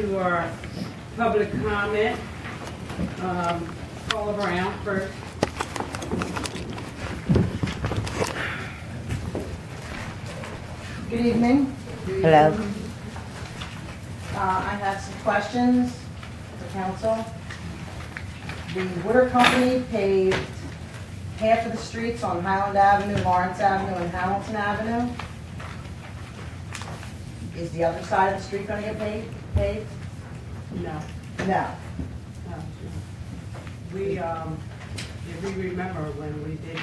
to our public comment. Paula Brown first. Good evening. Hello. I have some questions for council. The water company paved half of the streets on Highland Avenue, Lawrence Avenue, and Hamilton Avenue. Is the other side of the street going to get paved? No. No. We, if we remember when we did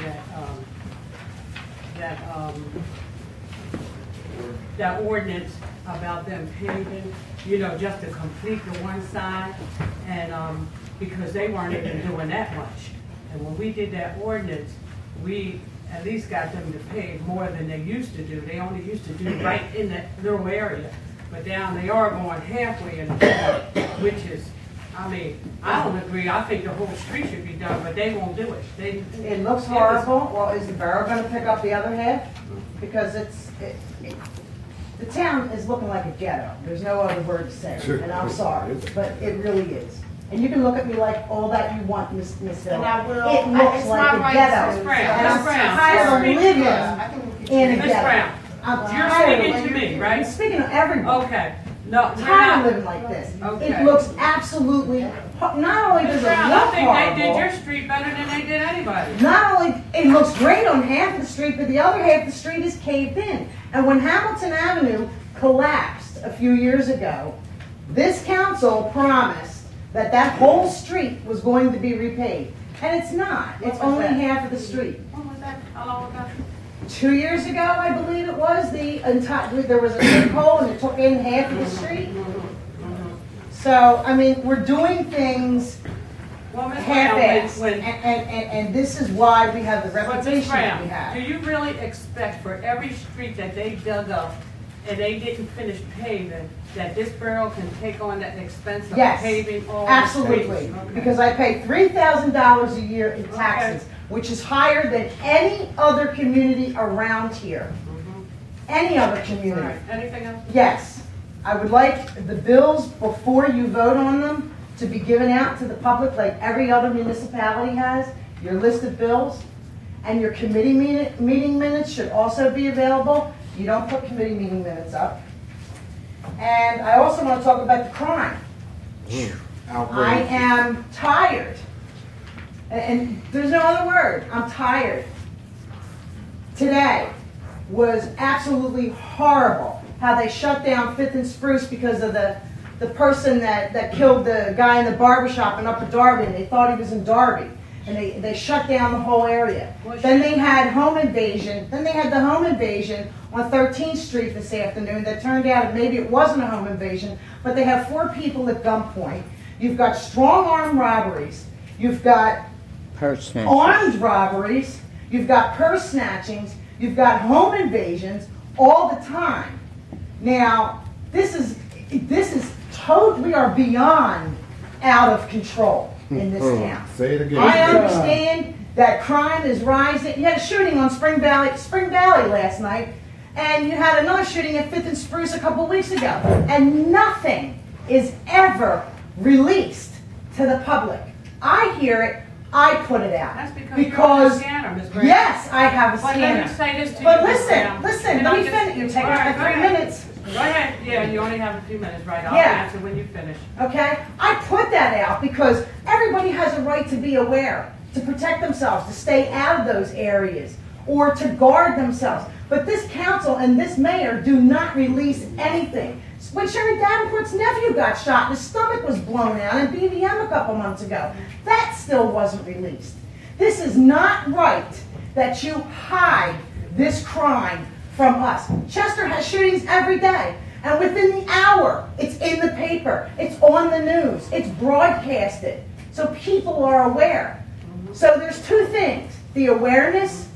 that ordinance about them paving, you know, just to complete the one side, and because they weren't even doing that much. And when we did that ordinance, we at least got them to pave more than they used to do. They only used to do right in that little area. But now they are going halfway in the corner, which is, I mean, I don't agree. I think the whole street should be done, but they won't do it. It looks horrible. Well, is the borough going to pick up the other half? Because the town is looking like a ghetto. There's no other word to say it, and I'm sorry, but it really is. And you can look at me like all that you want, Miss Hill. And I will. It looks like a ghetto. Miss Brown, And I'm Miss Brown, tired of living in a Miss ghetto. Brown, I'm you're tired speaking of to me, I'm right? speaking to everyone. Okay. No, I'm tired of living like this. Okay. It looks absolutely, not only does Miss it Brown, look I think they did horrible, your street better than they did anybody. not only, it looks great on half of the street, but the other half of the street is caved in. And when Hamilton Avenue collapsed a few years ago, this council promised that that whole street was going to be repaved. And it's not. It's only half of the street. When was that? How long was that? 2 years ago, I believe it was, there was a sinkhole and it took in half of the street. So, I mean, we're doing things Well, Ms. Brown, half-assed, when and this is why we have the But Ms. reputation that we Brown, have. do you really expect for every street that they dug up and they didn't finish paving, that this borough can take on that expense of Yes, paving all absolutely, the streets? Okay. because I pay $3,000 a year in taxes, which is higher than any other community around here. Any other All community. right. Anything else? Yes, I would like the bills, before you vote on them, to be given out to the public like every other municipality has, your list of bills, and your committee meeting minutes should also be available. You don't put committee meeting minutes up. And I also want to talk about the crime. I am tired. And there's no other word. I'm tired. Today was absolutely horrible. How they shut down 5th and Spruce because of the person that killed the guy in the barbershop in Upper Darby, and they thought he was in Darby. And they shut down the whole area. Then they had home invasion. Then they had the home invasion on 13th Street this afternoon that turned out maybe it wasn't a home invasion, but they have 4 people at gunpoint. You've got strong arm robberies. You've got armed robberies. You've got purse snatchings. You've got home invasions all the time. Now, this is totally, we are beyond out of control in this town. Say it again. I understand that crime is rising. You had a shooting on Spring Valley last night, and you had another shooting at 5th and Spruce a couple weeks ago, and nothing is ever released to the public. I hear it, I put it out. That's because you're a scanner, Ms. Brown. Yes, I have a scanner. But let me say this to But you, Ms. Brown. listen, let me finish. You're taking up the 3 minutes. Go ahead. Yeah, you only have a few minutes, right? I'll Yeah. answer when you finish. Okay? I put that out because everybody has a right to be aware, to protect themselves, to stay out of those areas, or to guard themselves. But this council and this mayor do not release anything. When Sherry Davenport's nephew got shot, his stomach was blown out in BVM a couple months ago. That still wasn't released. This is not right that you hide this crime from us. Chester has shootings every day, and within the hour, it's in the paper, it's on the news, it's broadcasted, so people are aware. So there's 2 things, the awareness,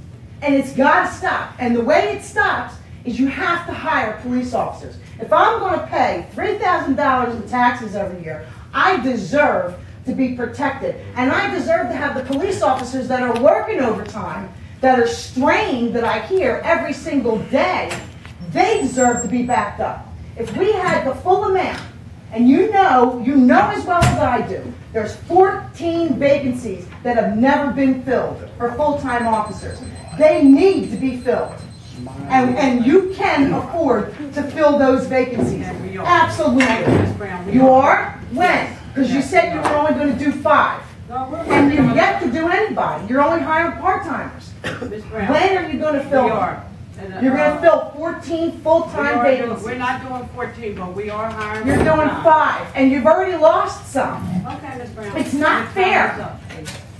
and it's got to stop. And the way it stops is you have to hire police officers. If I'm going to pay $3,000 in taxes every year, I deserve to be protected, and I deserve to have the police officers that are working overtime, that are strained, that I hear every single day. They deserve to be backed up. If we had the full amount And you know as well as I do, there's 14 vacancies that have never been filled for full-time officers. They need to be filled. And you can afford to fill those vacancies. Absolutely. You are? When? Because you said you were only going to do 5. And you've yet to do anybody. You're only hiring part-timers. When are you going to fill them? You're going to fill 14 full-time vacancies. We're not doing 14, but we are hiring. You're doing 5, and you've already lost some. Okay, Ms. Brown. It's not fair.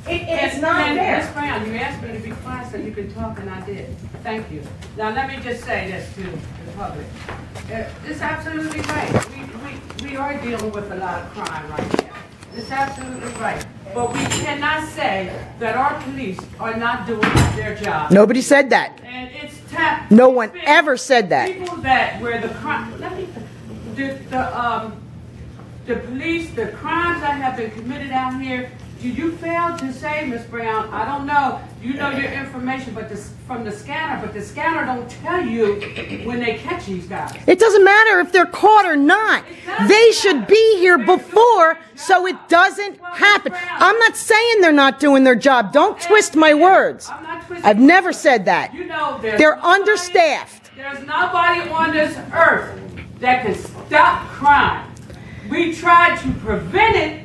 It's not fair. Ms. Brown, you asked me to be quiet so you can talk, and I did. Thank you. Now, let me just say this to the public. It's absolutely right. We are dealing with a lot of crime right now. It's absolutely right. But we cannot say that our police are not doing their job. Nobody said that. And it's no one ever said that. People that where the crime, the police, the crimes that have been committed out here. Did you fail to say, Ms. Brown? I don't know. You know your information, but from the scanner, but the scanner don't tell you when they catch these guys. It doesn't matter if they're caught or not. They should be here before, so it doesn't happen. I'm not saying they're not doing their job. Don't twist my words. I'm not twisting. I've never said that. You know, they're understaffed. There's nobody on this earth that can stop crime. We try to prevent it.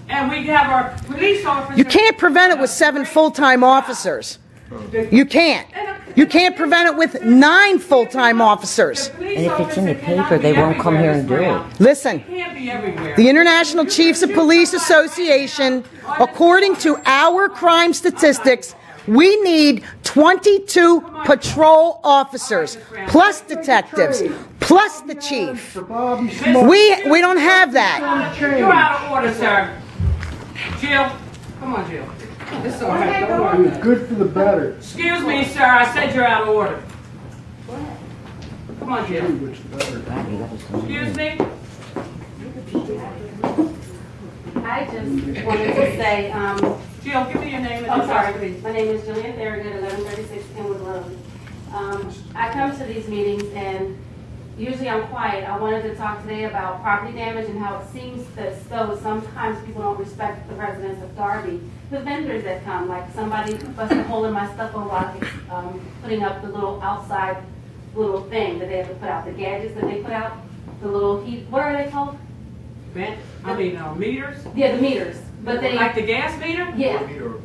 And we have our police officers. You can't prevent it with 7 full-time officers. You can't. You can't prevent it with 9 full-time officers. And if it's in the paper, they won't come here and do it. Listen, the International Chiefs of Police Association, according to our crime statistics, we need 22 patrol officers, plus detectives, plus the chief. We don't have that. You're out of order, sir. Jill, come on, Jill. This is all right. Don't worry. It's good for the better. Excuse me, sir. I said you're out of order. Come on, Jill. Excuse me. I just wanted to say, Jill, give me your name and I'm sorry, address, please. my name is Jillian Tharagood, 1136 Kenwood Road. I come to these meetings and usually I'm quiet. I wanted to talk today about property damage and how it seems as though sometimes people don't respect the residents of Darby. The vendors that come, like somebody busted a hole in my stucco while putting up the little outside little thing that they have to put out, the gadgets that they put out, the little heat, what are they called? Meters? Yeah, the meters. But they, like the gas meter? Yeah.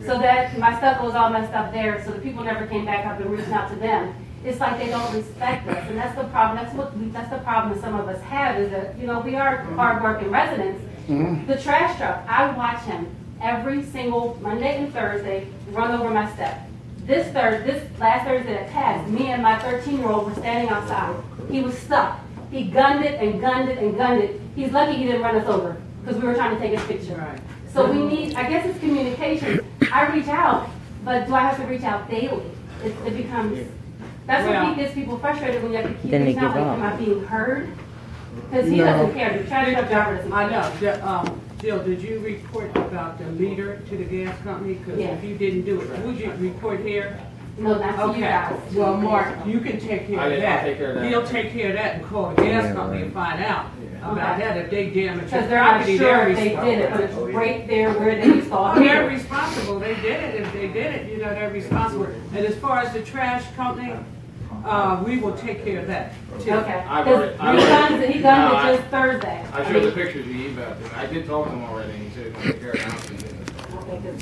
So that my stuff was all messed up there, so the people never came back up and reached out to them. It's like they don't respect us, and that's the problem. That's the problem that some of us have is that, you know, we are hardworking residents. The trash truck, I watch him every single Monday and Thursday run over my step. This last Thursday that passed, me and my 13-year-old were standing outside. He was stuck. He gunned it and gunned it and gunned it. He's lucky he didn't run us over because we were trying to take his picture. Right. So we need, I guess it's communication. I reach out, but do I have to reach out daily? It becomes, that's what gets people frustrated when you have to keep reaching out, like, am I being heard? Because he doesn't care. The trash truck driver doesn't care. I know. Jill, did you report about the meter to the gas company? Because if you didn't do it, would you report here? No, not to you guys. Well, Mark, you can take care of that. Take care of that. He'll take care of that and call the gas company and find out about that if they damage Because your they're not property. sure if they did it, but it's right there where they installed it. They're responsible. They did it. If they did it, you know, they're responsible. And as far as the trash company, we will take care of that too. Okay. Because he done it just Thursday. I showed the pictures you emailed him. I did talk to him already, and he said he was going to take care of it.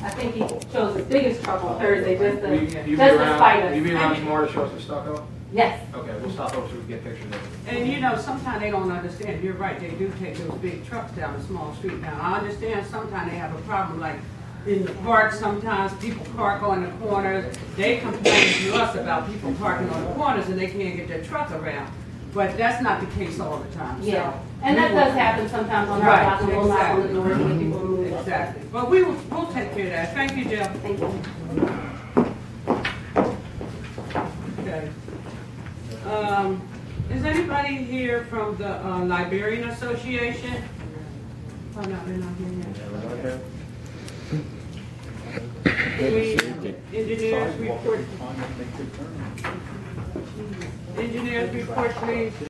I think he chose his biggest trouble Thursday just to You spite us. You be around tomorrow to show us the stucco? Yes. Okay, we'll stop over so we can get pictures of it. And you know, sometimes they don't understand. You're right. They do take those big trucks down a small street. Now, I understand sometimes they have a problem like in the park. Sometimes people park on the corners. They complain to us about people parking on the corners and they can't get their truck around. But that's not the case all the time. Yeah. So And that does happen sometimes on our block, and we'll knock on the door and get people moved. Exactly. But we'll take care of that. Thank you, Jill. Thank you. Okay. Is anybody here from the Liberian Association? Oh, no, they're not here yet. Engineers report, please.